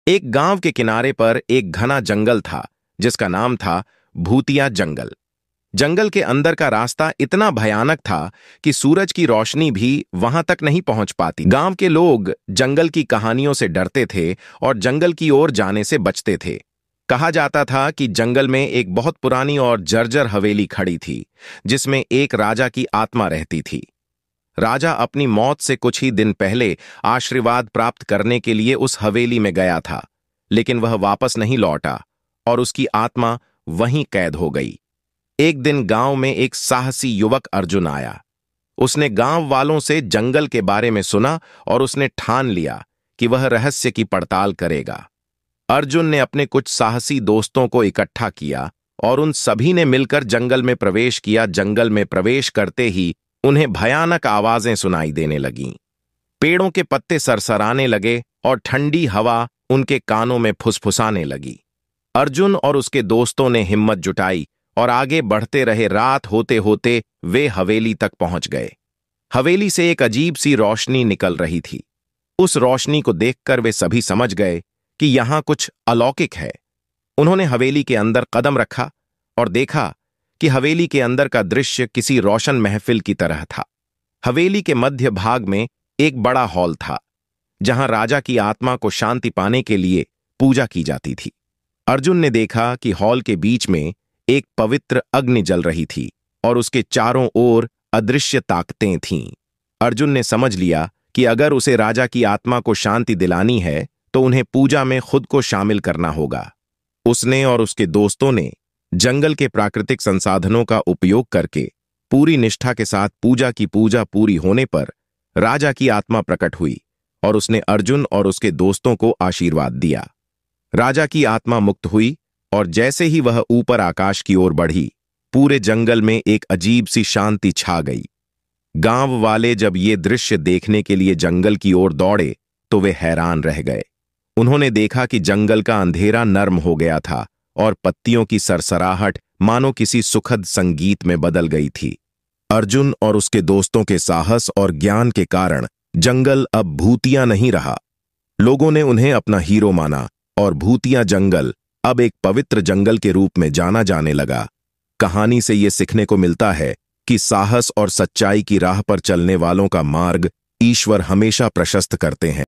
एक गांव के किनारे पर एक घना जंगल था जिसका नाम था भूतिया जंगल। जंगल के अंदर का रास्ता इतना भयानक था कि सूरज की रोशनी भी वहां तक नहीं पहुंच पाती। गांव के लोग जंगल की कहानियों से डरते थे और जंगल की ओर जाने से बचते थे। कहा जाता था कि जंगल में एक बहुत पुरानी और जर्जर हवेली खड़ी थी जिसमें एक राजा की आत्मा रहती थी। राजा अपनी मौत से कुछ ही दिन पहले आशीर्वाद प्राप्त करने के लिए उस हवेली में गया था, लेकिन वह वापस नहीं लौटा और उसकी आत्मा वहीं कैद हो गई। एक दिन गांव में एक साहसी युवक अर्जुन आया। उसने गांव वालों से जंगल के बारे में सुना और उसने ठान लिया कि वह रहस्य की पड़ताल करेगा। अर्जुन ने अपने कुछ साहसी दोस्तों को इकट्ठा किया और उन सभी ने मिलकर जंगल में प्रवेश किया। जंगल में प्रवेश करते ही उन्हें भयानक आवाजें सुनाई देने लगीं। पेड़ों के पत्ते सरसराने लगे और ठंडी हवा उनके कानों में फुसफुसाने लगी। अर्जुन और उसके दोस्तों ने हिम्मत जुटाई और आगे बढ़ते रहे। रात होते होते वे हवेली तक पहुंच गए। हवेली से एक अजीब सी रोशनी निकल रही थी। उस रोशनी को देखकर वे सभी समझ गए कि यहां कुछ अलौकिक है। उन्होंने हवेली के अंदर कदम रखा और देखा कि हवेली के अंदर का दृश्य किसी रोशन महफिल की तरह था। हवेली के मध्य भाग में एक बड़ा हॉल था जहां राजा की आत्मा को शांति पाने के लिए पूजा की जाती थी। अर्जुन ने देखा कि हॉल के बीच में एक पवित्र अग्नि जल रही थी और उसके चारों ओर अदृश्य ताकतें थीं। अर्जुन ने समझ लिया कि अगर उसे राजा की आत्मा को शांति दिलानी है तो उन्हें पूजा में खुद को शामिल करना होगा। उसने और उसके दोस्तों ने जंगल के प्राकृतिक संसाधनों का उपयोग करके पूरी निष्ठा के साथ पूजा पूरी होने पर राजा की आत्मा प्रकट हुई और उसने अर्जुन और उसके दोस्तों को आशीर्वाद दिया। राजा की आत्मा मुक्त हुई और जैसे ही वह ऊपर आकाश की ओर बढ़ी, पूरे जंगल में एक अजीब सी शांति छा गई। गांव वाले जब ये दृश्य देखने के लिए जंगल की ओर दौड़े तो वे हैरान रह गए। उन्होंने देखा कि जंगल का अंधेरा नर्म हो गया था और पत्तियों की सरसराहट मानो किसी सुखद संगीत में बदल गई थी। अर्जुन और उसके दोस्तों के साहस और ज्ञान के कारण जंगल अब भूतिया नहीं रहा। लोगों ने उन्हें अपना हीरो माना और भूतिया जंगल अब एक पवित्र जंगल के रूप में जाना जाने लगा। कहानी से ये सीखने को मिलता है कि साहस और सच्चाई की राह पर चलने वालों का मार्ग ईश्वर हमेशा प्रशस्त करते हैं।